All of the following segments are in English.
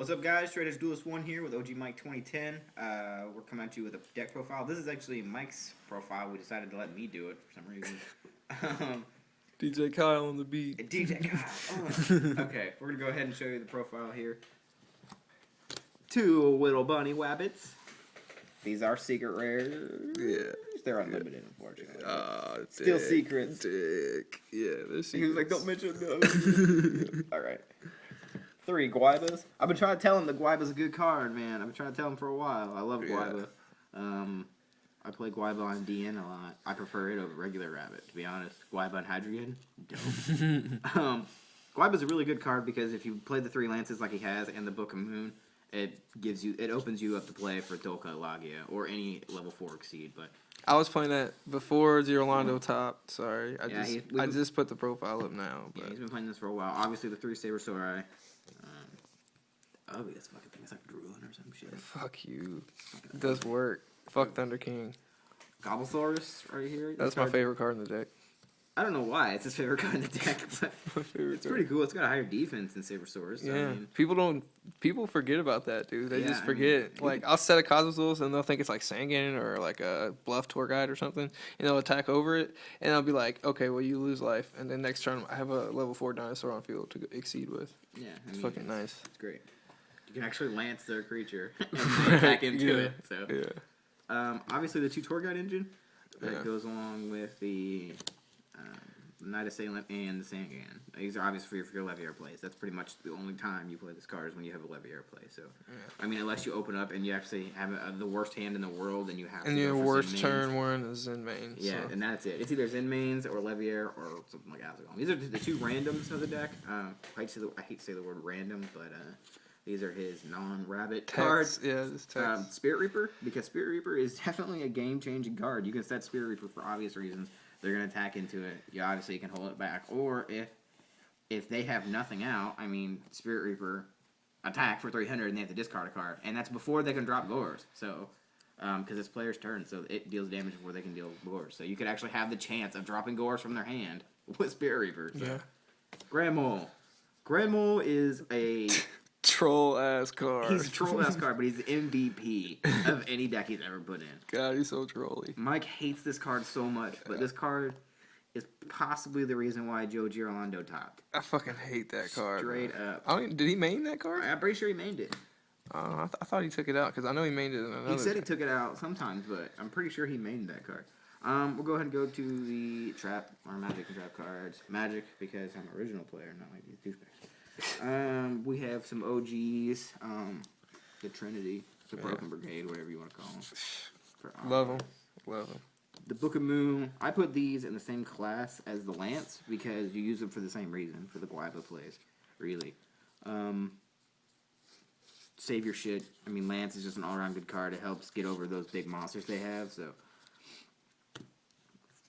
What's up, guys? Straight Edge Duelist 1 here with OG Mike 2010. We're coming at you with a deck profile. This is actually Mike's profile. We decided to let me do it for some reason. DJ Kyle on the beat. DJ Kyle. Okay, we're going to go ahead and show you the profile here. Two little bunny wabbits. These are secret rares. Yeah. They're unlimited, unfortunately. Still secrets. Dick. Yeah, they're secrets. He was like, don't mention those. All right. 3 Guaibas. I've been trying to tell him that Guaiba's a good card, man. I've been trying to tell him for a while. I love Guaiba. I play Guaiba on DN a lot. I prefer it over regular Rabbit, to be honest. Guaiba and Hydreigon, dope. Guaiba's a really good card because if you play the 3 Lances like he has and the Book of Moon, it opens you up to play for Dolka Lagia or any level 4 Exceed. But I was playing that before Zerolando top. Sorry, Yeah, I just put the profile up now. But yeah, he's been playing this for a while. Obviously, the 3 Sabersauri. This fucking thing is like drooling or some shit. fuck you. It does work. Fuck Thunder King. Gobblesaurus right here. That's my favorite card in the deck. I don't know why. It's his favorite card in the deck, but My favorite it's pretty cool. It's got a higher defense than Sabersaurus. So, Yeah, I mean, people forget about that, dude. They Yeah, just I forget. mean, Like, I'll set a Cosmos and they'll think it's like Sangan or like a Bluff Tour Guide or something, and they'll attack over it, and I'll be like, okay, well, you lose life, and then next turn I have a level 4 dinosaur on field to exceed with. yeah, It's fucking nice. It's great. You can actually lance their creature and then attack into Yeah. it. So, Yeah. Obviously, the 2 Tour Guide engine that Yeah. goes along with the Night Assailant and the Sangan. These are obviously for your Leviair plays. That's pretty much the only time you play this card is when you have a Leviair play. So, I mean, unless you open up and you actually have the worst hand in the world and you have And to your go for worst Zen turn mains. one is in main. Yeah, So. and that's it. It's either Zen mains or Leviair or something like Azagong. These are the 2 randoms of the deck. I hate to say the word random, but these are his non-rabbit cards. Yeah, this text. Spirit Reaper, because Spirit Reaper is definitely a game-changing card. You can set Spirit Reaper for obvious reasons. They're going to attack into it. You obviously can hold it back. Or if they have nothing out, I mean, Spirit Reaper attack for 300 and they have to discard a card. And that's before they can drop Gores. So, because it's player's turn, so it deals damage before they can deal Gores. So you could actually have the chance of dropping Gores from their hand with Spirit Reaper. So. Yeah. Grandmole. Grandmole is a... Troll ass card. He's a troll-ass card, but he's the MVP of any deck he's ever put in. God, he's so trolly. Mike hates this card so much, but this card is possibly the reason why Joe Girolando topped. I fucking hate that card. Straight man. up. Did he main that card? I'm pretty sure he mained it. I thought he took it out because I know he mained it in another. He said he deck. took it out sometimes, but I'm pretty sure he mained that card. We'll go ahead and go to the trap, or Magic and trap cards. Magic, because I'm an original player, not like these douchebags. We have some OGs, the Trinity, the Broken Brigade, whatever you want to call them. Love him. Love him. The Book of Moon, I put these in the same class as the Lance because you use them for the same reason, for the Guaiba plays, really. Save your shit. I mean, Lance is just an all-around good card. It helps get over those big monsters they have, so...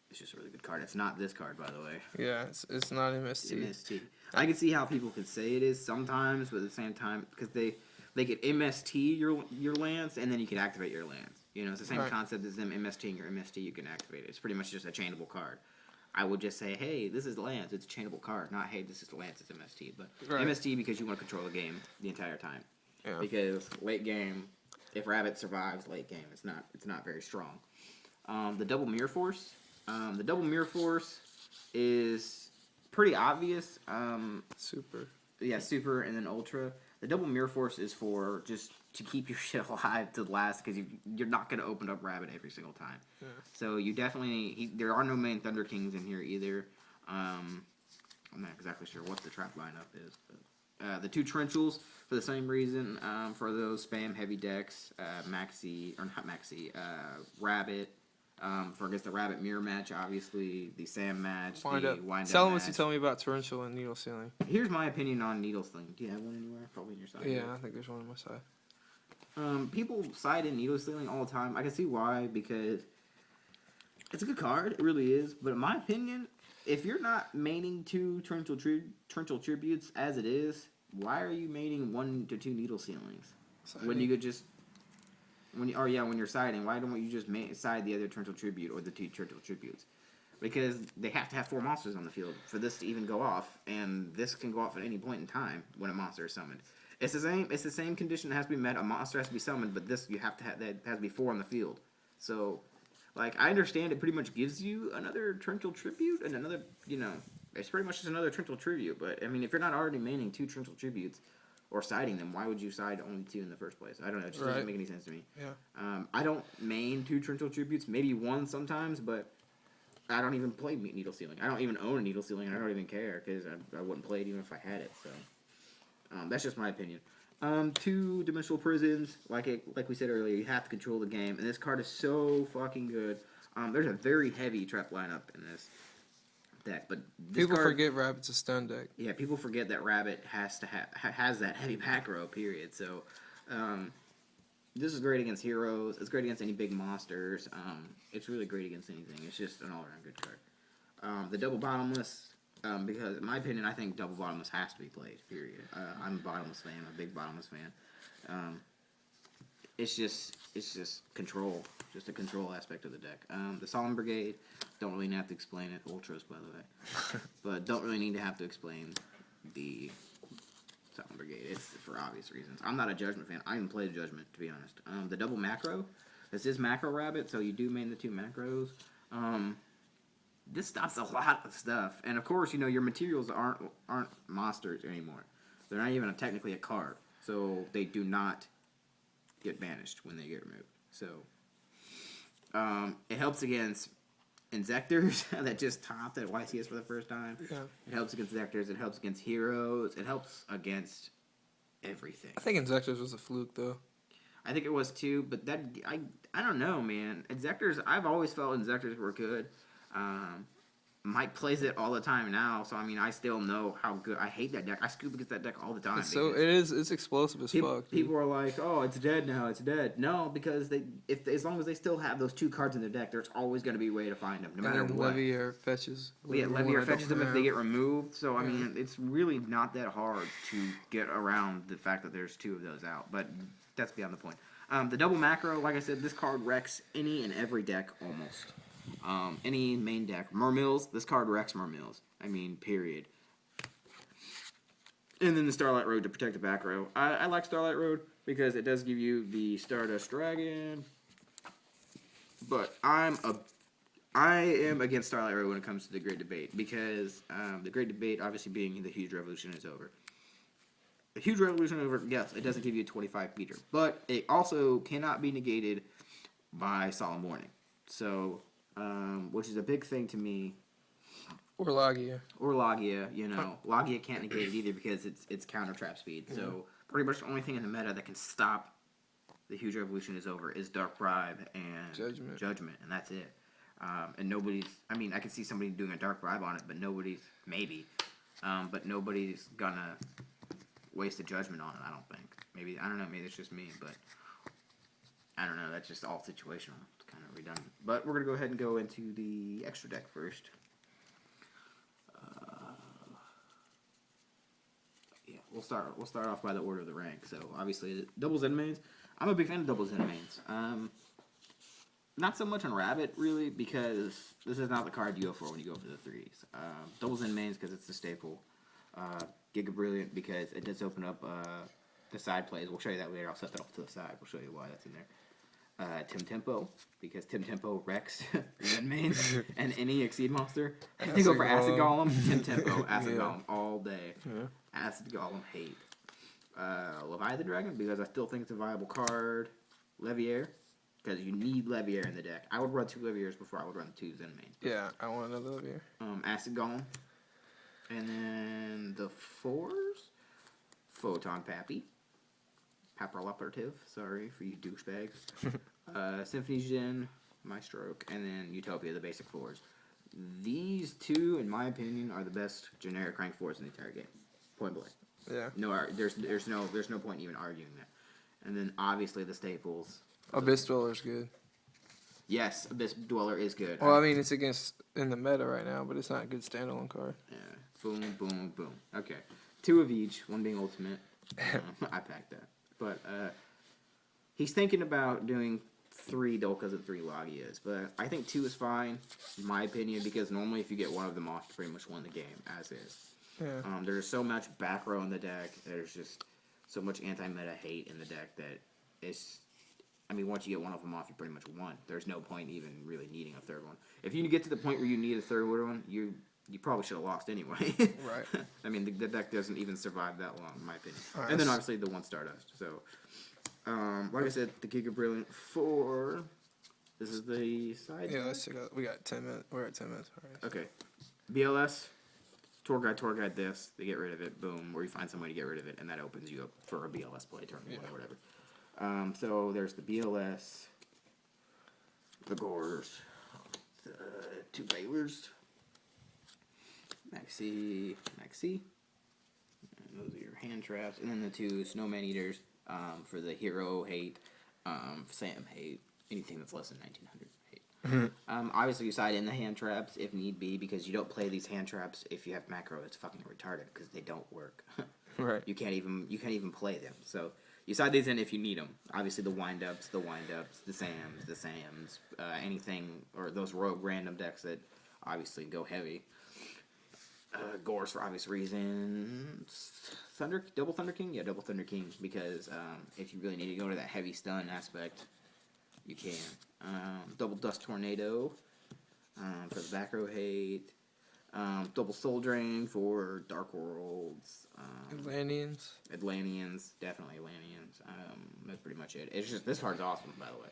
It's just a really good card. It's not this card, by the way. Yeah, it's not MST. MST. I can see how people could say it is sometimes, but at the same time, because they could MST your Lance, and then you can activate your Lance. You know, it's the same concept as them MSTing your MST, you can activate it. It's pretty much just a chainable card. I would just say, hey, this is Lance, it's a chainable card, not, hey, this is Lance, it's MST. But MST because you want to control the game the entire time. Yeah. Because late game, if Rabbit survives late game, it's not very strong. The Double Mirror Force. The Double Mirror Force is pretty obvious. Super. Yeah, Super and then Ultra. The Double Mirror Force is for just to keep your shit alive to last because you're not going to open up Rabbit every single time. Yeah. So you definitely... there are no main Thunder Kings in here either. I'm not exactly sure what the trap lineup is. But, the 2 Trenchels, for the same reason, for those spam heavy decks, Maxi, or not Maxi, Rabbit... for against the Rabbit Mirror match, obviously, the Sam match, Wind the up. Wind Up Tell him match. what you tell me about Torrential and Needle Ceiling. Here's my opinion on Needle Sling. Do you have one anywhere? Probably on your side. Yeah, I think there's one on my side. People side in Needle Stealing all the time. I can see why, because it's a good card. It really is. But in my opinion, if you're not maining 2 Torrential Tributes as it is, why are you maining 1 to 2 Needle Ceilings? When you could just... when you're siding, why don't you just side the other Torrential Tribute or the 2 Torrential Tributes? Because they have to have 4 monsters on the field for this to even go off, and this can go off at any point in time when a monster is summoned. It's the same. It's the same condition that has to be met. A monster has to be summoned, but this you have to have that has to be 4 on the field. So, like, I understand it pretty much gives you another Torrential Tribute and another, it's pretty much just another Torrential Tribute. But I mean, if you're not already maining 2 Torrential Tributes or siding them, why would you side only 2 in the first place? I don't know. It just doesn't make any sense to me. Yeah. I don't main 2 Torrential Tributes, maybe 1 sometimes, but I don't even play Needle Sealing. I don't even own a Needle Sealing, and I don't even care because I wouldn't play it even if I had it. So that's just my opinion. 2-dimensional prisons, like we said earlier, you have to control the game, and this card is so fucking good. There's a very heavy trap lineup in this deck, but people forget Rabbit's a stun deck. Yeah, people forget that Rabbit has to has that heavy back row. Period. So, this is great against heroes. It's great against any big monsters. It's really great against anything. It's just an all-around good card. The double bottomless, because in my opinion, I think double bottomless has to be played. Period. I'm a bottomless fan. I'm a big bottomless fan. It's just control, just a control aspect of the deck. The Solemn Brigade, don't really have to explain it. Ultras, by the way, but don't really need to have to explain the Solemn Brigade. It's for obvious reasons. I'm not a Judgment fan. I even played Judgment, to be honest. The double macro, this is macro Rabbit, so you do main the 2 macros. This stops a lot of stuff, and of course, your materials aren't monsters anymore. They're not even technically a card, so they do not get banished when they get removed. So it helps against Inzectors that just topped at YCS for the first time. Yeah. It helps against Inzectors. It helps against heroes. It helps against everything. I think Inzectors was a fluke, though. I think it was too, but I don't know, man. Inzectors, I've always felt Inzectors were good. Mike plays it all the time now, so I mean, I still know how good. I hate that deck. I scoop against that deck all the time. It's explosive as fuck. People are like, "Oh, it's dead now. It's dead." No, because as long as they still have those 2 cards in their deck, there's always going to be a way to find them, no matter what. Leviair fetches. Yeah, Leviair fetches them if they get removed. So I mean, it's really not that hard to get around the fact that there's 2 of those out. But that's beyond the point. The double macro, like I said, this card wrecks any and every deck almost. Any main deck. Mermills, this card wrecks Mermills. I mean, period. And then the Starlight Road to protect the back row. I like Starlight Road because it does give you the Stardust Dragon. But I am against Starlight Road when it comes to the Great Debate because the Great Debate, obviously being the Huge Revolution, is over. The Huge Revolution is over, yes, it doesn't give you a 25 meter. But it also cannot be negated by Solemn Warning. So, which is a big thing to me. Or Logia. Logia, Logia can't negate it either because it's counter trap speed. So pretty much the only thing in the meta that can stop the Huge Revolution is over is Dark Bribe and Judgment, and that's it. And nobody's, I mean, I can see somebody doing a Dark Bribe on it, but nobody's gonna waste a Judgment on it, I don't think. Maybe, I don't know, maybe it's just me, but I don't know, that's just all situational. It's kind of redundant. But we're gonna go ahead and go into the extra deck first. We'll start off by the order of the rank. So obviously double Zen mains. I'm a big fan of double Zen mains. Not so much on Rabbit really because this is not the card you go for when you go for the threes. Double Zen mains because it's the staple. Giga Brilliant because it does open up the side plays. We'll show you that later. I'll set that off to the side. We'll show you why that's in there. Tim Tempo because Tim Tempo wrecks Zen mains and any Exceed monster. If they go for Acid Golem, Tim Tempo, Acid Golem all day. Yeah. Acid Golem hate. Leviathan Dragon because I still think it's a viable card. Leviair because you need Leviair in the deck. I would run 2 Leviairs before I would run 2 Zen mains. Yeah, I want another Leviair. Acid Golem. And then the 4s. Photon Pappy. Papperlapperative. Sorry for you douchebags. Symphony Djinn. My Stroke. And then Utopia, the basic 4s. These 2, in my opinion, are the best generic rank 4s in the entire game. Point blank. Yeah. No, there's no point even arguing that. And then obviously the staples. Abyss Dweller's good. Yes, Abyss Dweller is good. Well, I mean, it's against in the meta right now, but it's not a good standalone card. Yeah. Boom, boom, boom. Okay. 2 of each, one being ultimate. I packed that. But he's thinking about doing 3 Dolkas and 3 Logias. But I think 2 is fine, in my opinion, because normally if you get one of them off, you pretty much won the game, as is. Yeah. There's so much back row in the deck. There's just so much anti-meta hate in the deck that it's. I mean, once you get one of them off, you pretty much won. There's no point even really needing a third one. If you get to the point where you need a third one, you probably should have lost anyway. Right. I mean, the deck doesn't even survive that long, in my opinion. Right, And then obviously the one Stardust. So, like I said, the Giga Brilliant 4. This is the side. Yeah, let's check out. We got 10 minutes. We're at 10 minutes already. Okay. BLS. Tour guide this. They get rid of it. Boom. Or you find some way to get rid of it, and that opens you up for a BLS play turn or whatever. So there's the BLS, the Gores, the 2 Baylors, Maxi. And those are your hand traps, and then the 2 Snowman Eaters for the hero hate, Sam hate, anything that's less than 1900 hate. Obviously, you side in the hand traps if need be, because you don't play these hand traps if you have macro. It's fucking retarded because they don't work. Right. You can't even play them. So you side these in if you need them. Obviously, the wind-ups, the Sams, anything, or those rogue random decks that obviously go heavy. Gores for obvious reasons. Double Thunder King? Yeah, Double Thunder King, because if you really need to go to that heavy stun aspect, you can. Double Dust Tornado for the back row hate. Double Soul Drain for Dark Worlds. Atlanteans. Definitely Atlanteans. That's pretty much it. It's just, this card's awesome, by the way.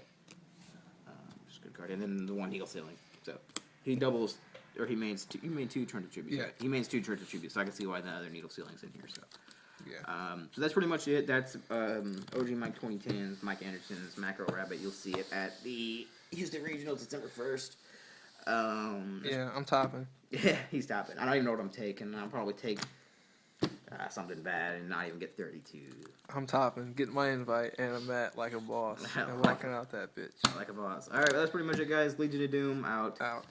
Just a good card. And then the one Needle Ceiling. So, he doubles, or he mains 2 turn to tribute. Yeah. He mains 2 turn to tribute, so I can see why the other Needle Ceiling's in here, so. Yeah. So that's pretty much it. That's OG Mike 2010's, Mike Anderson's Macro Rabbit. You'll see it at the Houston Regionals December 1st. Yeah, I'm topping. Yeah, he's topping. I don't even know what I'm taking. I'll probably take something bad and not even get 32. I'm topping. Getting my invite, and I'm at like a boss. And walking out that bitch. Like a boss. Alright, well, that's pretty much it, guys. Legion of Doom out.